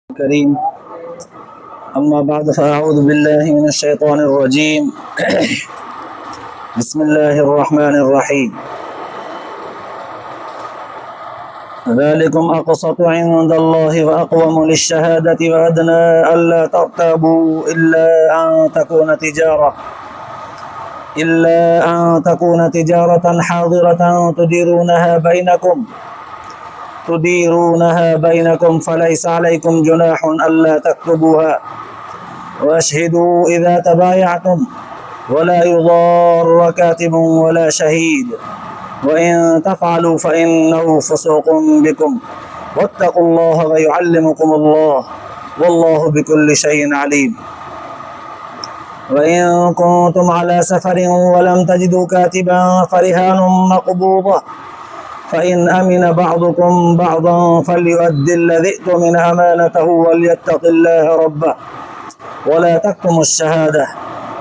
الكريم. أما بعد فأعوذ بالله من الشيطان الرجيم. بسم الله الرحمن الرحيم. ذلكم أقسط عند الله وأقوم للشهادة وأدنى ألا ترتابوا إلا أن تكون تجارة حاضرة تديرونها بينكم فليس عليكم جناح ألا تكتبوها وأشهدوا إذا تبايعتم ولا يضار كاتب ولا شهيد وإن تفعلوا فإنه فسوق بكم واتقوا الله ويعلمكم الله والله بكل شيء عليم. وإن كنتم على سفر ولم تجدوا كاتبا فرهان مقبوضة فإن أمن بعضكم بعضا فليؤدي الذي اؤتمن أمانته وليتق الله ربه ولا تكتموا الشهادة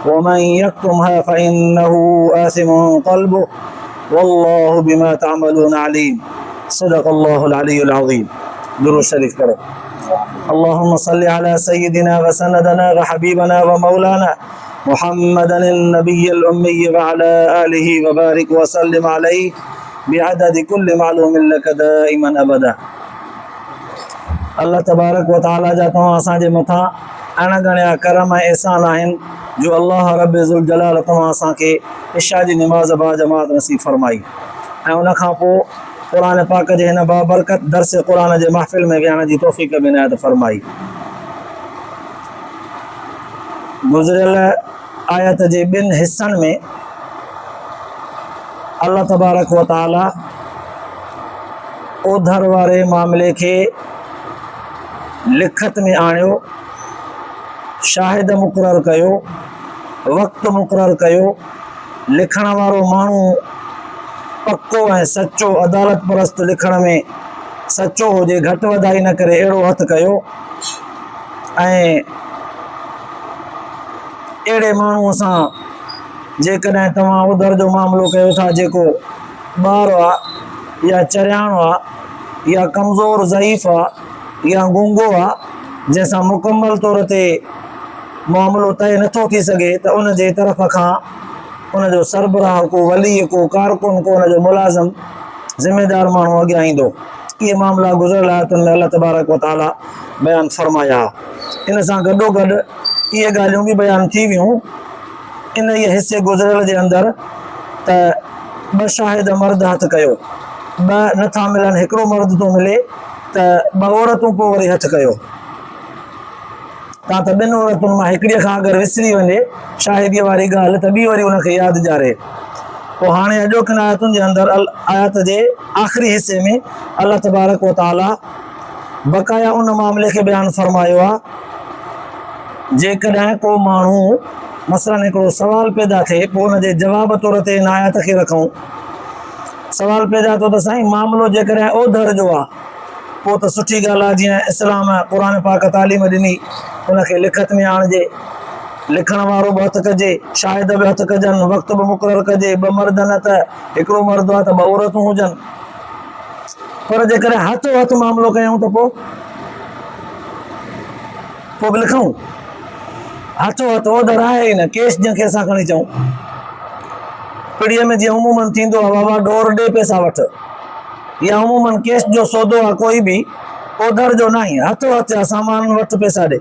ومن يكتمها فإنه آثم قلبه والله بما تعملون عليم. صدق الله العلي العظيم. درود شريف کرو. اللهم صل على سيدنا وسندنا وحبيبنا ومولانا محمدا النبي الأمي وعلى آله وبارك وسلم عليه بعدد كل معلوم لك دائما أبدا. अल्लाह तबारक व तआला जा तव्हां असांजे मथां अणगणिया करम ऐं एहसान आहिनि जो अल्लाह रब ज़ुल जलाल तव्हां असांखे इशा जी निमाज़ बा जमात नसीब फरमाई ऐं उन खां पोइ क़ुरान पाक जे हिन बाबरकत दर्स क़ुरान जे महफ़िल में विहण जी तौफ़ीक़ बि इनायत फरमाई। गुज़िरियल आयत जे ॿिनि हिस्सनि में अल्लाह तबारक व तआला ओधर वारे मामले खे लिखत में आणियो, शाहिद मुक़ररु कयो, वक़्तु मुक़ररु कयो, लिखण वारो माण्हू पक्को ऐं सचो अदालत परस्त लिखण में सचो हुजे, घटि वधाई न करे अहिड़ो हथु कयो ऐं अहिड़े माण्हूअ सां जेकॾहिं तव्हां उधर जो मामिलो कयो था जेको ॿारु आहे या चरियाणो आहे या कमज़ोर ज़ईफ़ आहे या गूंगो आहे जंहिंसां मुकमल तौर ते मामिलो तय नथो थी सघे त उन जे तरफ़ खां उन जो सरबराह को वली को कारकुन को उन जो मुलाज़िम ज़िम्मेदार माण्हू अॻियां ईंदो। इहे मामला गुज़िरियल आयतुनि में अल्लाह तबारक व तआला बयानु फरमाया। इन सां गॾोगॾु इहे ॻाल्हियूं बि बयानु थी वियूं इन इहे हिसे गुज़िरियल जे अंदरि त ॿ शाहिद मर्द हथु कयो, ॿ नथा मिलनि, हिकिड़ो मर्द थो मिले त ॿ औरतूं पोइ वरी हथु कयो। तव्हां त ॿिनि औरतुनि मां हिकिड़ीअ खां अगरि विसरी वञे शाहिदीअ वारी ॻाल्हि त ॿी वरी उनखे यादि ॾियारे। पोइ हाणे अॼोकिन आयतुनि जे अंदरि आयत जे आख़िरी हिसे में अल्लाह तबारक व तआला बक़ाया उन मामले खे बयानु फरमायो आहे जेकॾहिं को माण्हू मसलन हिकिड़ो सवाल पैदा थिए पोइ हुन जे जवाब तौर ते हिन आयत खे रखूं। सवाल पैदा थियो त साईं मामिलो जेकॾहिं ओधर जो आहे पोइ त सुठी ॻाल्हि आहे, जीअं इस्लाम क़ुरान पाक तालीम ॾिनी उनखे लिखत में आणिजे, लिखण वारो बि हथु कजे, शाहिद बि हथु कजनि, वक़्तु बि मुक़ररु कजे, ॿ मर्द न त हिकिड़ो मर्द आहे त ॿ औरतूं हुजनि। पर जेकॾहिं हथो हथु मामिलो कयूं त पोइ बि लिखूं। हथो हथु ओधर आहे ई न, केस जंहिंखे असां खणी चऊं पिड़ीअ में जीअं उमूमन थींदो आहे बाबा डोर ॾे पैसा वठि, या उमूमन केस जो सौदो आहे कोई बि ओधर जो न आहे, हथो हथु आहे सामान वठि पैसा ॾे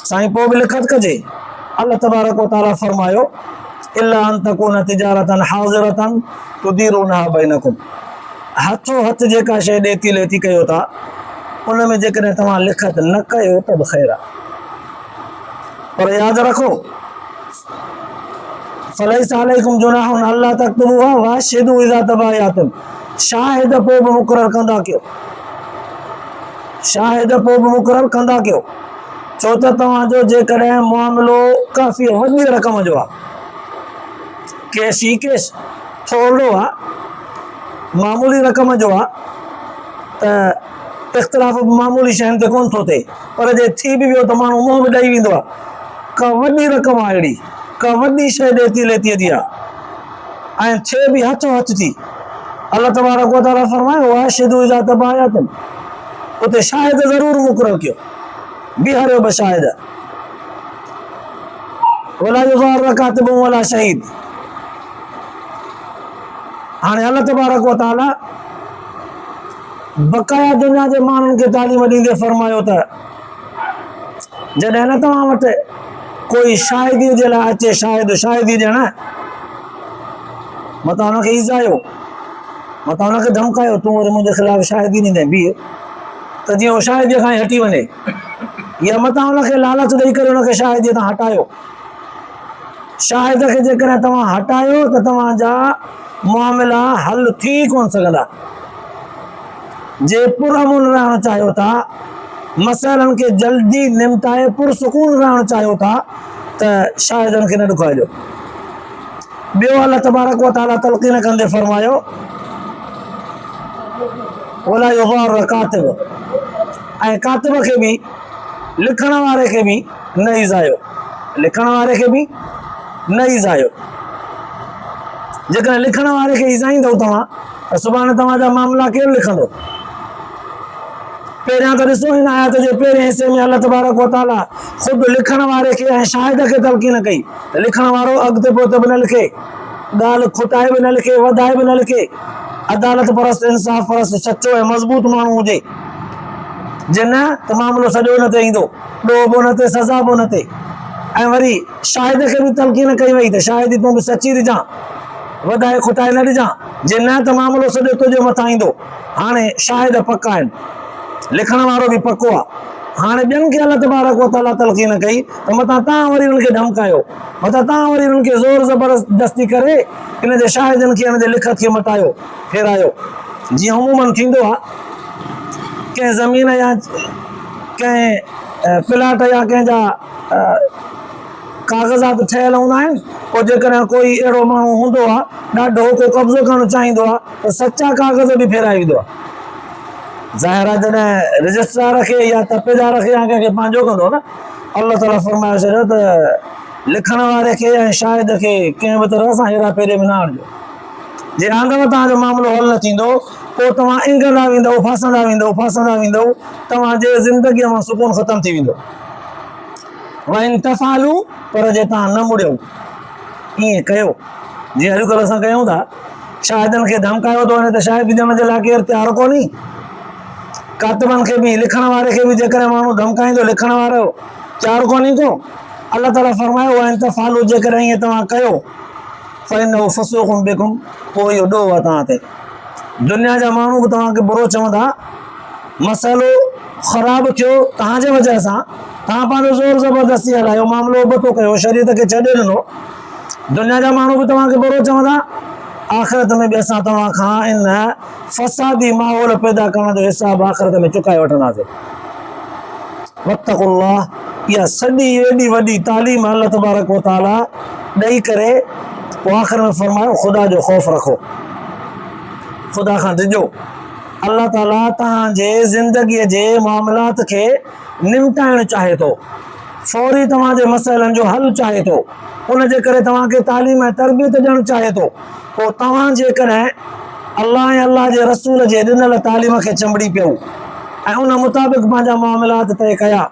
साईं, पोइ बि लिखत कजे। अल्लाह तबारक व तआला फरमायो इल्ला अन तकून तिजारतन हाज़िरतन तुदीरूनहा बैनकुम। हथो हथु जेका शइ ॾेती लेती कयो था उन में जेकॾहिं तव्हां लिखत न कयो त बि ख़ैरु आहे, पर यादि रखो फलैस अलैकुम जुनाहुन अल्ला तक्तबूहा वअशहिदू इज़ा तबायातुम। शाहिद पोइ बि मुक़ररु कंदा कयो, शाहिद पोइ बि मुक़ररु कंदा कयो, छो त तव्हांजो जेकॾहिं मामिलो काफ़ी वॾी रक़म जो आहे, केस ई केस थोरो आहे मामूली रक़म जो आहे त इख़्तिलाफ़ मामूली शयुनि ते कोन थो थिए, पर जे थी बि वियो त माण्हू मुंहुं बि ॾेई वेंदो आहे। का वॾी रक़म आहे अहिड़ी, का वॾी शइ ॾेती लेतीअ जी आहे ऐं थिए बि हथो हथु थी। अल्लाह तबारक व तआला फरमायो वाशिदू इज़ा तबायातुम, उते शाहिद ज़रूर मुक़ररु कयो, बीहारियो बि शाहिद। वला युज़ार कातिब वला शहीद। हाणे अल्लाह तबारक व तआला बक़ाया दुनिया जे माण्हुनि खे तालीम ॾींदे फरमायो त जॾहिं न तव्हां वटि कोई शाहिदी जे लाइ अचे, शाहिदी ॾियण, मतां हुनखे ईज़ायो, मतां हुनखे धमकायो, तूं वरी मुंहिंजे ख़िलाफ़ शाहिदी ॾींदे बीह, त जीअं उहो शाहिदीअ खां ई हटी वञे, या मतां हुनखे लालच ॾेई करे हुनखे शाहिदीअ तां हटायो। शाहिद खे जेकॾहिं तव्हां हटायो त तव्हांजा मामला हल थी कोन सघंदा। जे पुरअमन रहणु चाहियो था, मसइलनि खे जल्दी निमटाए पुरसुकून रहणु चाहियो था, त शाहिदनि खे न ॾुखाइजो। ॿियो अल्लाह तबारक व तआला तलक़ीन कंदे फरमायो वला युग़ार कातिब, ऐं कातिब खे बि, लिखण वारे खे बि न ईज़ायो, लिखण वारे खे बि न ईज़ायो। जेकॾहिं लिखण वारे खे ईज़ाईंदव तव्हां त सुभाणे तव्हांजा मामला केरु लिखंदो? पहिरियां त ॾिसो हिन आयत जे पहिरें हिसे में अल्लाह तबारक व तआला ख़ुदि लिखण वारे खे ऐं शाहिद खे तलक़ीन कई त लिखण वारो अॻिते पोइते बि न लिखे, ॻाल्हि खुटाए बि न लिखे, वधाए बि न लिखे, अदालत परस्त, इंसाफ़ परस्त, सचो ऐं मज़बूत माण्हू हुजे। जे न त मामिलो सॼो न ते ईंदो, ॾोह न ते, सज़ा बि न ते। ऐं वरी शाहिद खे बि तलक़ीन कई वई त शाहिदी तूं बि सची ॾिजां, वधाए खुटाए न ॾिजां, जे न त मामिलो सॼो तुंहिंजे मथां ईंदो। हाणे शाहिद पका आहिनि, लिखण वारो बि पको आहे। हाणे ॿियनि खे अल्लाह तबारक व तआला तलक़ीन कई त मथां तव्हां वरी हुननि खे धमकायो, मथां तव्हां वरी हुननि खे ज़ोर ज़बरदस्ती करे इन जे शाहिदनि खे, हिन जे लिखत खे मटायो, फेरायो। जीअं अमूमन थींदो आहे, कंहिं ज़मीन या कंहिं प्लाट या कंहिंजा काग़ज़ात ठहियल हूंदा आहिनि, पोइ जेकॾहिं कोई अहिड़ो माण्हू हूंदो आहे ॾाढो को कब्ज़ो करणु चाहींदो आहे त सचा काग़ज़ बि फेराए ईंदो आहे। ज़ाहिर आहे जॾहिं रजिस्ट्रार खे या तपेदार खे या कंहिंखे पंहिंजो कंदो न, अल्लाह ताला फरमाए छॾियो त लिखण वारे खे ऐं शाहिद खे कंहिं बि तरह सां हेरा फेरे में न आणिजो। जे आंदव तव्हांजो मामिलो हल न थींदो, पोइ तव्हां इंगंदा वेंदव, फासंदा वेंदव, तव्हांजे ज़िंदगीअ मां सुकून ख़तमु थी वेंदो। वन तफ़ालू, पर जे तव्हां न मुड़ियो, ईअं कयो जीअं अॼुकल्ह असां कयूं था, शाहिदनि खे धमकायो थो वञे त शाहिदी ॾियण जे लाइ केरु तयारु कोन्हे। कातिबनि खे बि, लिखण वारे खे बि जेकॾहिं माण्हू धमकाईंदो, लिखण वारो तयारु कोन्हे को। अल्लाह ताला फरमायो वन तफ़ालू, जेकॾहिं ईअं तव्हां कयो, फ़इन्नहु फ़ुसूक़ुम बिकुम, पोइ इहो ॾोह आहे तव्हां ते। दुनिया जा माण्हू बि तव्हांखे बुरो चवंदा, मसइलो ख़राबु थियो तव्हांजे वजह सां, तव्हां पंहिंजो ज़ोर ज़बरदस्ती हलायो, मामिलो उबतो कयो, शरीयत खे छॾे ॾिनो, दुनिया जा माण्हू बि तव्हांखे बुरो चवंदा, आख़िरत में बि असां तव्हां खां इन फ़सादी माहौल पैदा करण जो हिसाब आख़िरत में चुकाए वठंदासीं। वत्तक़ुल्लाह, इहा सॼी एॾी वॾी तालीम अल्लाह तबारक व तआला ॾेई करे पोइ आख़िर में फरमायो ख़ुदा जो ख़ौफ़ रखो, ख़ुदा खां डिॼो। अल्लाह ताला तव्हांजे ज़िंदगीअ जे मामलात खे निमटाइणु चाहे थो, फौरी तव्हांजे मसइलनि जो हल चाहे थो, उन जे करे तव्हांखे तालीम ऐं तरबियत ॾियणु चाहे थो। पोइ तव्हां जेकॾहिं अल्लाह ऐं अल्लाह जे रसूल जे ॾिनल तालीम खे चंबड़ी पियो ऐं उन मुताबिक़ पंहिंजा मामलात तय कया,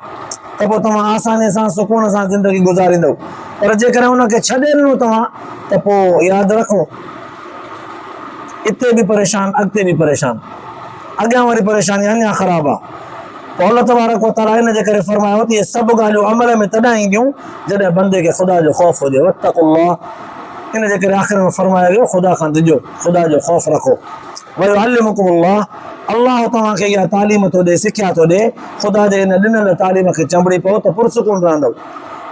त पोइ तव्हां आसानीअ सां, सुकून सां ज़िंदगी गुज़ारींदव। पर जेकॾहिं उनखे छॾे ॾिनो तव्हां, त पोइ यादि रखो, हिते बि परेशान, अॻिते बि परेशान, अॻियां वरी परेशानी अञा ख़राबु आहे। पोइ अल्लाह तबारक व तआला इन जे करे फरमायो त इहे सभु ॻाल्हियूं अमल में तॾहिं ईंदियूं जॾहिं बंदे खे ख़ुदा जो ख़ौफ़ हुजे। वत्तक़ुल्लाह, इन जे करे आख़िर में फरमायो वियो ख़ुदा खां डिॼो, ख़ुदा जो ख़ौफ़ रखो। वयुअल्लिमुकुमुल्लाह, अल्लाह तव्हांखे इहा तालीम थो ॾे, सिखिया थो ॾे, ख़ुदा जे इन ॾिनल तालीम खे चंबड़ी पओ त पुरसुकून रहंदव।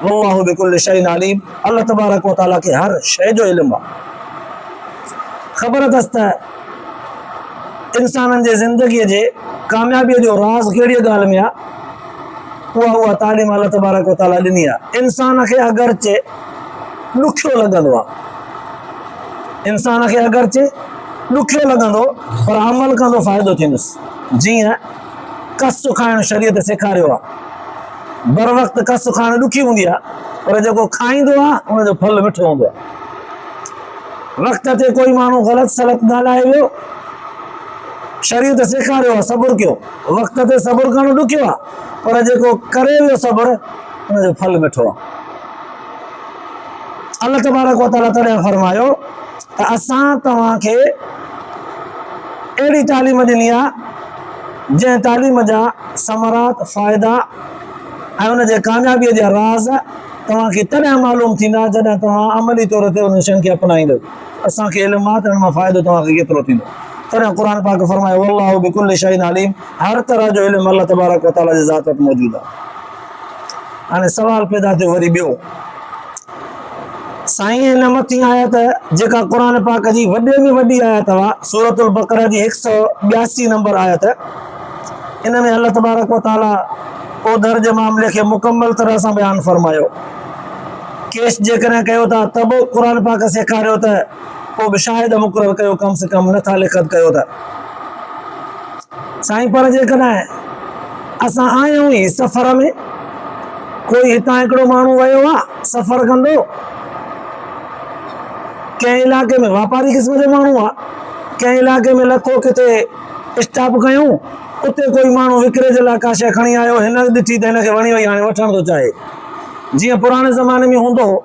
वल्लाहु बिकुल्लि शैइन अलीम, अल्लाह तबारक व तआला खे हर शइ जो इल्मु आहे। ख़बर अथसि त इंसाननि जे ज़िंदगीअ जे कामयाबीअ जो राज़ कहिड़ी ॻाल्हि में आहे, उहा तालीम अल्लाह तबारक व तआला ॾिनी आहे। इंसान खे अगरचे ॾुखियो लॻंदो आहे, इंसान खे अगरचे ॾुखियो लॻंदो, पर अमल कंदो फ़ाइदो थींदुसि। जीअं कस खाइणु शरीयत सेखारियो आहे, बर वक़्तु कस खाइणु ॾुखी हूंदी आहे, पर जेको खाईंदो आहे उनजो फल मिठो हूंदो आहे। वक़्त ते कोई माण्हू ग़लति सलत ॻाल्हाए वियो शरीयत सेखारियो आहे सब्र कयो, वक़्त ते सब्र करणु ॾुखियो आहे, पर जेको करे वियो सब्र उनजो फल मिठो आहे। अल्लाह तबारक व तआला तॾहिं फरमायो त असां तव्हांखे अहिड़ी तालीम ॾिनी आहे जंहिं तालीम जा समरात फ़ाइदा ऐं उनजे कामयाबीअ जा राज़ तव्हांखे तॾहिं मालूम थींदा जॾहिं तव्हां अमली तौर ते उन शयुनि खे अपनाईंदव। असांखे इल्मु आहे त हिन मां फ़ाइदो तव्हांखे केतिरो थींदो। तॾहिं क़ुर पाक फरमायो वल्लाहु बिकुल्लि शैइन अलीम, हर तरह जो इल्मु अल्लाह तबारक व तआला जे ज़ात वटि मौजूदु आहे। हाणे सवाल पैदा थियो वरी ॿियो, साईं हिन मथी आयत जेका क़ुर पाक जी वॾे में वॾी आयत आहे सूरतुल बक़रा जी 182 नंबर आयत, इन में अल्लाह तबारक व तआला ओधर जे मामले खे मुकम्मल तरह सां बयानु फरमायो। केस जेकॾहिं कयो था त बि क़ुर पाक सेखारियो त पोइ बि शाहिद मुक़ररु कयो, कम से कम नथा लिखत कयो त साईं। पर जेकॾहिं असां आहियूं ई सफ़र में, कोई हितां हिकिड़ो माण्हू वियो आहे सफ़र कंदो, कंहिं इलाइक़े में वापारी क़िस्म जो माण्हू आहे, कंहिं इलाइक़े में लथो किथे स्टॉप कयूं, उते कोई माण्हू विकिरे जे लाइ का शइ खणी आयो, हिन ॾिठी त हिनखे वणी वई, हाणे वठणु थो चाहे। जीअं पुराणे ज़माने में हूंदो हो,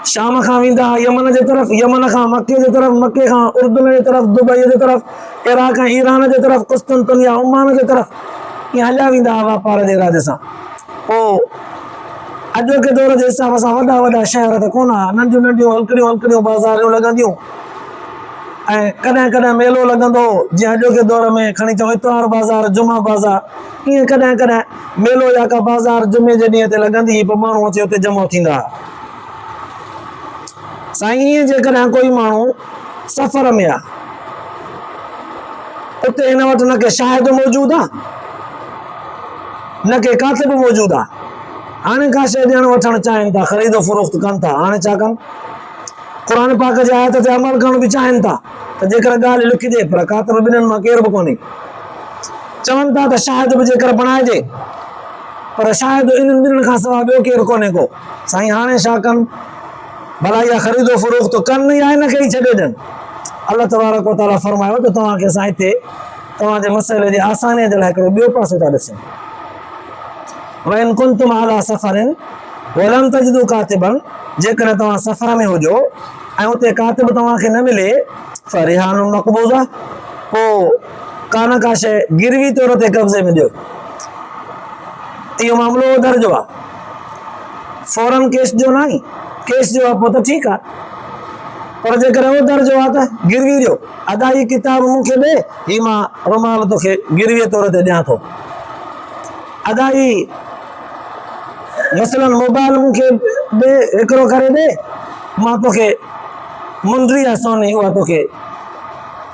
शाम खां वेंदा यमन जे तरफ़, यमन खां मके जे तरफ़, मके खां उर्दन जे तरफ़, दुबई जे तरफ़, इराक ऐं ईरान जे तरफ़, कुस्तुनतनिया ओमान जे तरफ़, ईअं हलिया वेंदा हुआ वापार जे इरादे सां। पोइ अॼोके दौर जे हिसाब सां वॾा वॾा शहर त कोन, नंढियूं नंढियूं हल्कड़ियूं हल्कड़ियूं बाज़ारियूं लॻंदियूं, ऐं कॾहिं कॾहिं मेलो लॻंदो, जीअं अॼोके दौर में खणी चऊं इतवार बाज़ार, जुमा बाज़ार, ईअं कॾहिं कॾहिं मेलो या का बाज़ार जुमे जे ॾींहं ते लॻंदी, पोइ माण्हू अची उते जमा थींदा। साईं ईअं जेकॾहिं कोई माण्हू सफ़र में आहे, उते हिन वटि न के शाहिद मौजूदु आहे न के कातिब मौजूदु आहे। हाणे का शइ ॾियणु वठणु चाहिनि था, ख़रीदो फ़रोख़्त कनि था, हाणे छा कनि, क़ुर पाक जे आयत ते अमल करणु बि चाहिनि था त जेकर ॻाल्हि लिखिजे, पर कातिब ॿिन्हिनि मां केर बि कोन्हे। चवनि था त शाहिद बि जेकर बणाइजे, पर शाहिद इन्हनि ॿिन्हिनि खां सवाइ ॿियो केरु कोन्हे को। साईं हाणे छा कनि, भला इहा ख़रीदो फ़रोख़्त कनि या हिन खे ई छॾे ॾियनि। अल्लाह तबारक व तआला फरमायो त तव्हांखे असां हिते तव्हांजे मसइले जे आसानीअ जे लाइ हिकिड़ो ॿियो पासो था ॾिसूं। वइन कुंतुम अला सफ़रिन वलम तजिदू कातिबन, जेकॾहिं तव्हां सफ़र में हुजो ऐं उते कातिब तव्हांखे न मिले, फरिहानुन मक़बूज़ा, पोइ का न का शइ गिरवी तौर ते कब्ज़े में ॾियो। इहो मामिलो ओधर जो आहे, फौरन केस जो न आहे, केस जो आहे पोइ त ठीकु आहे, पर जेकॾहिं ओधर जो आहे त गिरवी ॾियो। अदाई किताब मूंखे ॾे, ही मां रुमाल तोखे गिरवीअ तौर ते ॾियां थो। अदाई मसलन मोबाइल मूंखे ॾे, हिकिड़ो करे ॾे, मां तोखे मुंडी आहे सोनी, उहा तोखे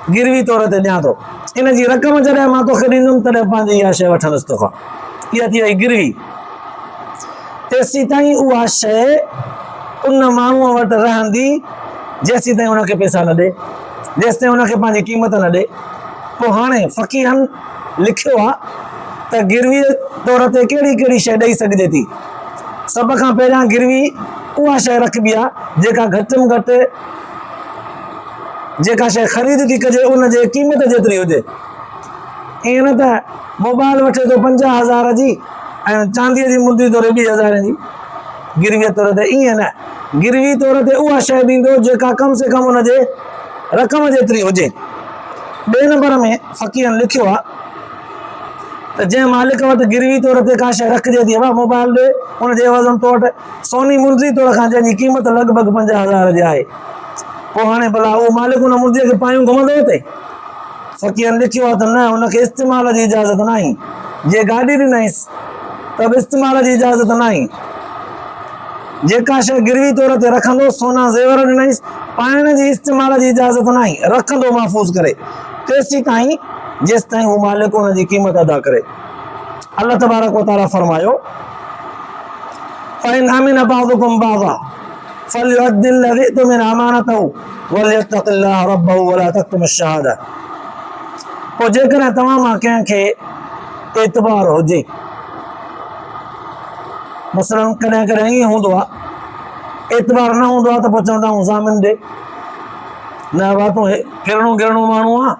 गिरवी तौर ते ॾियां थो। इन जी रक़म जॾहिं मां तोखे ॾींदुमि तॾहिं पंहिंजी इहा शइ वठंदुसि तोखां, इहा थी वई गिरवी। तेसीं ताईं उहा शइ उन माण्हूअ वटि रहंदी जेसीं ताईं हुनखे पैसा न ॾे, जेसि ताईं हुनखे पंहिंजी क़ीमत न ॾे। पोइ हाणे फ़क़ीहनि लिखियो आहे त गिरवी तौर ते कहिड़ी कहिड़ी शइ ॾेई सघिजे थी। सभ खां पहिरियां गिरवी उहा शइ रखबी आहे जेका घटि में घटि, जेका शइ ख़रीद थी कजे उन जे क़ीमत जेतिरी हुजे। ईअं न त मोबाइल वठे थो 50,000 जी ऐं चांदीअ जी मुंडी तौर 20,000 जी गिरवीअ तौर ते, ईअं न, गिरवी तौर ते उहा शइ ॾींदो जेका कम से कम हुनजे रक़म जेतिरी हुजे। ॿिए नंबर में फ़क़ीहनि लिखियो आहे त जंहिं मालिक वटि गिरवी तौर ते का शइ रखिजे थी, मोबाइल ॾे, हुनजे वज़न तो वटि सोनी मुंडी तौर खां जंहिंजी क़ीमत लॻभॻि 50,000 जी आहे, पोइ हाणे भला उहो मालिक हुन मुंडीअ खे पायूं घुमंदो हुते? फ़क़ीहनि लिखियो आहे त न, हुनखे इस्तेमाल जी इजाज़त न आहे। जे गाॾी ॾिनईसि त बि इस्तेमाल जी इजाज़त न आहे। जेका शइ गिरवी तौर ते रखंदो, सोना ज़ेवर ॾिनईसि, पाइण जी इस्तेमाल जी इजाज़त न आहे, रखंदो महफ़ूज़ करे तेसीं ताईं जेसि ताईं उहो मालिक हुनजी क़ीमत अदा करे। अल्लाह तबारक व तआला फरमायो फ़इन अमिन बअदुकुम बअज़ा फलयुअद्दि अल्लज़ी तुमिन अमानतहु वलियत्तक़िल्लाह रब्बहु वला तक्तुम अश-शहादा। पोइ जेकॾहिं तव्हां मां कंहिंखे एतबार हुजे, मसलन कॾहिं कॾहिं ईअं हूंदो आहे, एतबार न हूंदो आहे त पोइ चवंदा आहियूं ज़ामिन ॾे, न वा तूं फिरणो गिरणो माण्हू आहे,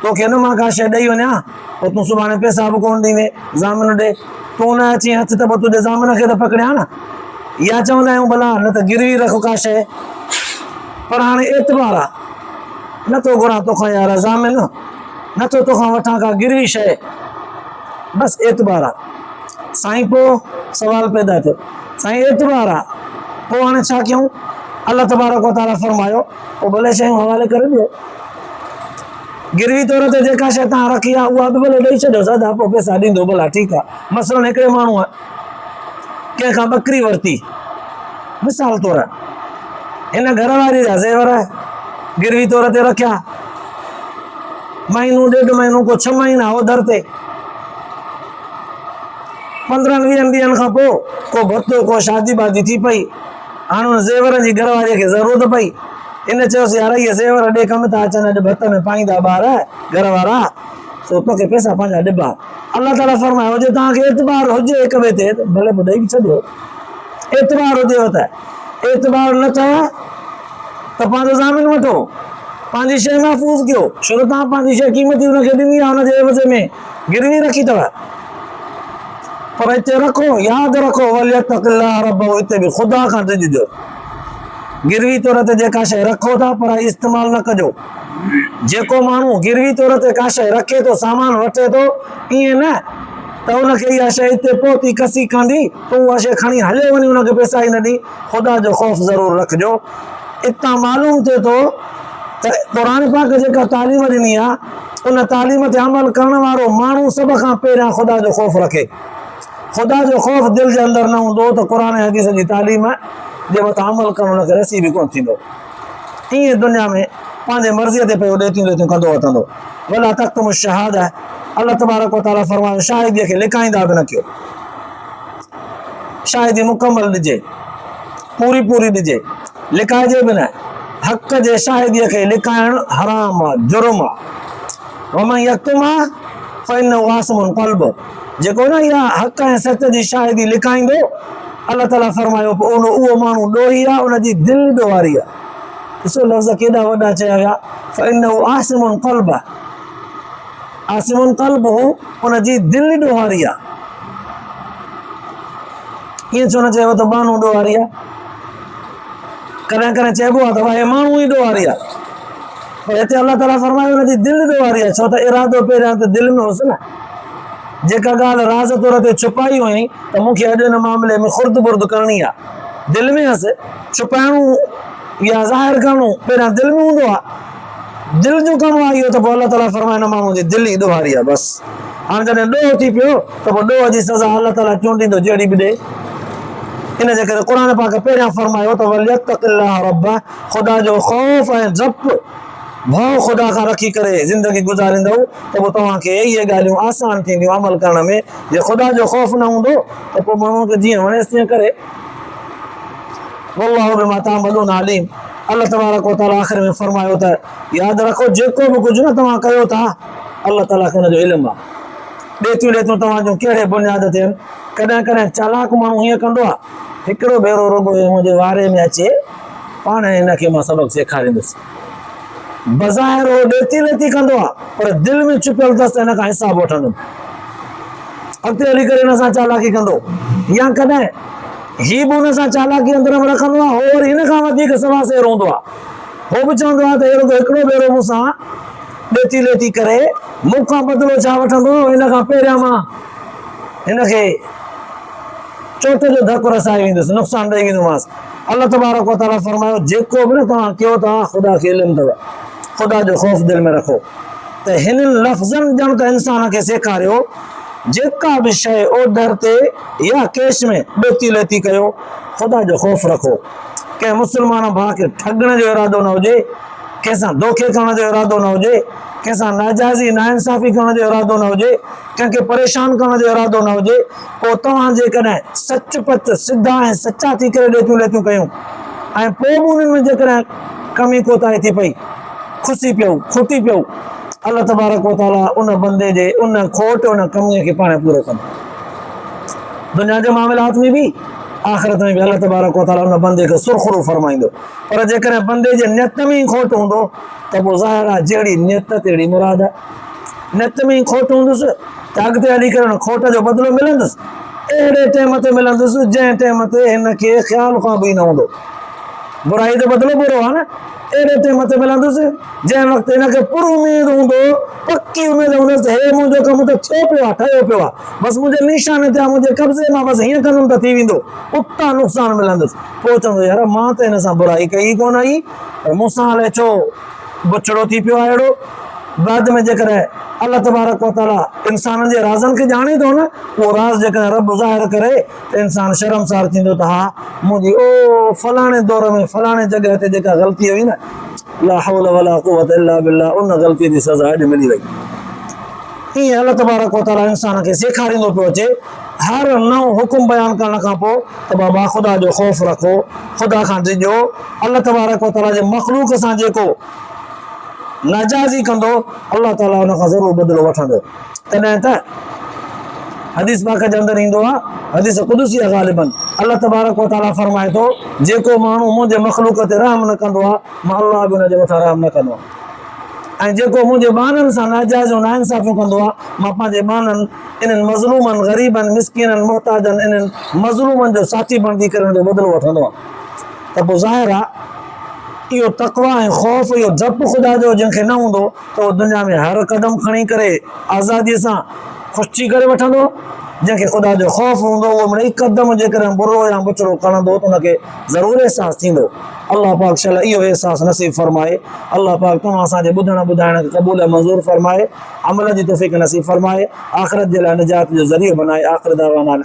तोखे न मां का शइ ॾेई वञा पोइ तूं सुभाणे पैसा बि कोन ॾींदे ज़ामिन ॾे तूं न अची हथ त पोइ तुंहिंजे ज़ामिन खे त पकड़िया न या चवंदा आहियूं भला न त गिरवी रखो का शइ पर हाणे एतबार आहे नथो घुरां तोखां यार ज़ामिन नथो तोखां वठां का गिरवी शइ बसि एतबार आहे साईं पोइ सवाल पैदा थियो साईं एतबार आहे पोइ हाणे छा कयूं अल्लाह तबारक व तआला फरमायो पोइ भले शयूं हवाले करे ॾियो गिरवी तौर ते जेका शइ तव्हां रखी आहे उहा बि भले ॾेई छॾियो सादा पोइ पैसा ॾींदो भला ठीकु आहे मसइलो हिकिड़े माण्हू आहे कंहिंखां ॿकरी वरिती मिसाल तौर हिन घरवारी जा ज़ेवर गिरवी तौर ते रखिया महीनो ॾेढ महीनो को 6 महीना हो दर ते 15-20 ॾींहंनि खां पोइ को भतो को शादी बादी थी पई हाणे हुन ज़ेवरनि जी घरवारीअ खे ज़रूरत पई इन चयोसि यार इहे ज़ेवर ॾे कमु था अचनि अॼु भत में पाईंदा ॿार घर वारा सो तोखे पैसा पंहिंजा ॾिबा अल्लाह ताला फरमायो जे तव्हांखे एतबार हुजे हिक ॿिए ते भले पोइ ॾेई छॾियो एतबार हुजेव त एतबार न अथव त पंहिंजो ज़ामिन वठो पंहिंजी शइ महफ़ूज़ कयो छो त तव्हां पंहिंजी शइ क़ीमती हुनखे ॾिनी आहे हुनजे एवज़ में गिरवी रखी अथव पर हिते रखो यादि रखो वलियतक़िल्लाह रब्बहु हिते बि ख़ुदा खां डिॼिजो गिरवी तौर ते जेका शइ रखो था पर इस्तेमालु न कजो जेको माण्हू गिरवी तौर ते का शइ रखे थो सामान वठे थो ईअं न त हुनखे इहा शइ हिते पहुती कसी कंदी तूं उहा शइ खणी हलियो वञी हुनखे पैसा ई न ॾी ख़ुदा जो ख़ौफ़ ज़रूरु रखिजो इतां मालूम थिए थो त क़ुर पाक जेका तालीम ॾिनी आहे उन तालीम ते अमल करण वारो माण्हू सभ खां पहिरियां ख़ुदा जो ख़ौफ़ रखे ख़ुदा जो ख़ौफ़ दिलि जे अंदरि न हूंदो त क़ुर हदीस जी तालीम जे मथां अमल करणु हुनखे रसी बि कोन थींदो ईअं दुनिया में पंहिंजे मर्ज़ीअ ते पियो ॾेतियूं कंदो वठंदो भला तख्तुम शहादा अल्लाह तबारक व तआला फरमायो शाहिदीअ खे लिकाईंदा बि न कयो शाहिदी मुकमल ॾिजे पूरी ॾिजे लिकाइजे बि न हक़ जे शाहिदीअ खे लिकाइणु हराम आहे जुर्म आहे वमन यक्तुमा फइन्नहु आसिमुन क़ल्ब जेको न इहा हक़ ऐं सच जी शाहिदी लिकाईंदो अल्लाह ताला फरमायो उहो माण्हू ॾोही आहे उनजी दिलि ॾोहारी आहे ॾिसो लफ़्ज़ केॾा वॾा चया विया फइन्नहु आसिमुन क़ल्ब आसिमुन क़ल्ब उनजी दिलि ॾोहारी आहे ईअं छो न चयो त माण्हू ॾोहारी आहे कॾहिं कॾहिं चइबो आहे त भाई माण्हू ई ॾोहारी आहे पर हिते अल्लाह ताला फरमायो हुनजी दिलि ॾोहारी आहे छो त इरादो पहिरियां त दिलि में हुअसि न जेका ॻाल्हि राज़ तौर ते छुपाई हुई त मूंखे अॼु हिन मामले में खुर्द बुर्द करणी आहे दिलि में हुअसि छुपाइणो या ज़ाहिर करणो पहिरियां दिलि में हूंदो आहे दिलि जो कमु आहे इहो त पोइ अल्लाह ताला फरमाए हिन माण्हू जी दिलि ई ॾोहारी आहे बसि हाणे जॾहिं ॾोह थी पियो त पोइ ॾोह जी सज़ा अल्लाह ताला चूंडींदो जहिड़ी बि ॾे इन जे करे क़ुर पाक पहिरियां फरमायो त वलियतक़िल्लाह रब्बह ख़ुदा जो ख़ौफ़ ऐं जप भउ ख़ुदा खां रखी करे ज़िंदगी गुज़ारींदव त पोइ तव्हांखे इहे ॻाल्हियूं आसान थींदियूं अमल करण में जे ख़ुदा जो ख़ौफ़ न हूंदो त पोइ माण्हूअ खे जीअं वणेसि तीअं करे वल्लाहु बिमा तअमलून अलीम अल्लाह तबारक व तआला आख़िर में फरमायो त यादि रखो जेको बि कुझु न तव्हां कयो था अल्लाह ताला खे हुनजो इल्मु आहे ॾेतियूं तव्हां जूं कहिड़े बुनियाद थियनि कॾहिं कॾहिं चालाक माण्हू हीअं कंदो आहे हिकिड़ो भेरो रुॻो मुंहिंजे वारे में अचे पाण हिनखे मां सबक़ु सेखारींदुसि बज़ाहिर उहो ॾेती लेती कंदो आहे पर दिलि में छुपियल अथसि त हिन खां हिसाबु वठंदुमि अॻिते हली करे हिन सां चालाकी कंदो या कॾहिं हीउ बि हुन सां चालाकी अंदरि में रखंदो आहे हो वरी हिन खां वधीक सवा सेर हूंदो आहे हो बि चवंदो आहे त रुॻो हिकिड़ो भेरो मूंसां ॾेती लेती करे मूंखां बदिलो छा वठंदो हिन खां पहिरियां मां हिनखे चोट जो धकु रसाए वेंदुसि नुक़सानु ॾेई वेंदोमांसि अल्लाह तबारक व तआला फरमायो जेको बि न तव्हां कयो था ख़ुदा खे इल्मु अथव ख़ुदा जो ख़ौफ़ दिलि में रखो त हिन लफ़्ज़नि ॼण त इंसान खे सेखारियो जेका बि शइ ओडर ते या कैश में ॾेती लेती कयो ख़ुदा जो ख़ौफ़ रखो कंहिं मुस्लमान भाउ खे ठगण जो इरादो न हुजे कंहिंसां धोखे करण जो इरादो न हुजे कंहिंसां नाजाइज़ी नाइंसाफ़ी करण जो इरादो न हुजे कंहिंखे परेशान करण जो इरादो न हुजे पोइ तव्हां जेकॾहिं सचपच सिधा ऐं सचा थी करे ॾेतियूं लेतियूं कयूं ऐं पोइ बि उन्हनि में जेकॾहिं कमी कोताही थी पई खुसी पियो खुटी पियो अल्लाह तबारक व तआला उन बंदे जे उन खोट उन कमीअ खे पाण पूरो कंदो दुनिया जे मामलात में बि आख़िरत में बि अलाह तबारक व तआला उन बंदे खे सुरख़ुरू फरमाईंदो। पर जेकॾहिं बंदे जे नियत में ई खोट हूंदो त पोइ ज़ाहिर आहे जहिड़ी नियत तहिड़ी मुराद आहे। नियत में ई खोट हूंदुसि त अॻिते हली करे हुन खोट जो बदिलो मिलंदुसि, अहिड़े टाइम ते मिलंदुसि जंहिं टाइम ते हिन खे ख़्याल खां बि न हूंदो। बुराई जो बदिलो बुरो आहे न, अहिड़े टाइम ते मिलंदुसि जंहिं वक़्तु हिनखे पुर उमेद हूंदो, पकी उमेद हूंदसि हे मुंहिंजो कमु त थियो पियो आहे, ठहियो पियो आहे, बसि मुंहिंजे निशाने ते आहे, मुंहिंजे कब्ज़े मां, बसि हीअं कंदुमि त थी वेंदो, उतां नुक़सानु मिलंदुसि। पोइ चवंदो यार मां त हिन सां बुराई कई कोन आई, मूंसां हाणे छो बुछड़ो थी पियो आहे अहिड़ो। बाद में जेकॾहिं अलाह तबारक व तआला इंसाननि जे राज़नि खे ॼाणे थो न, उहो राज़ जेकॾहिं रब ज़ाहिर करे त इंसानु शर्मसार थींदो त हा मुंहिंजी ओ फलाणे दौर में फलाणे जॻह ते जेका ग़लती हुई न, ला हौल वला कुव्वत इल्ला बिल्लाह, उन ग़लतीअ जी सज़ा अॼु मिली वई। ईअं अलाह तबारक व तआला इंसान खे सेखारींदो पियो अचे हर नओं हुकुम बयानु करण खां पोइ त बाबा ख़ुदा जो ख़ौफ़ रखो, ख़ुदा खां डिॼो, अलाह तबारक व तआला जे मख़लूक सां जेको नाजाइज़ी कंदो अलाह ताला हुन खां ज़रूरु बदिलो वठंदो। तॾहिं त हदीस पाक जे अंदरि ईंदो आहे, हदीस क़ुदसी आहे ग़ालिबन, अलाह तबारक व तआला फरमाए थो जेको माण्हू मुंहिंजे मख़लूक ते रहम न कंदो आहे, मां अलाह बि हुनजे मथां रहम न कंदो आहियां। ऐं जेको मुंहिंजे ॿारनि सां नाजाइज़ ऐं नाइंसाफ़ियूं कंदो आहे, मां पंहिंजे ॿारनि इन्हनि मज़लूमनि, ग़रीबनि, मिसकीननि, मुहताजनि, इन्हनि मज़लूमनि जो साथी बणिजी करे हुनजो बदिलो वठंदो आहे। त पोइ ज़ाहिर आहे इहो तक़वा ऐं ख़ौफ़, इहो डपु ख़ुदा जो जंहिंखे न हूंदो त उहो दुनिया में हर क़दम खणी करे आज़ादीअ सां ख़ुशि थी करे वठंदो। जंहिंखे ख़ुदा जो ख़ौफ़ हूंदो उहो मिड़ई क़दम जेकॾहिं बुरो या बुछड़ो खणंदो त हुनखे ज़रूरु अहसासु थींदो। अलाह पाक शल इहो अहसासु नसीब फरमाए। अलाह पाक तव्हां असांजे ॿुधण ॿुधाइण खे क़बूल मंज़ूर फरमाए, अमल जी तौफ़ीक़ नसीब फरमाए, आख़िरत जे लाइ निजात जो ज़रियो बनाए। आख़िर दावाना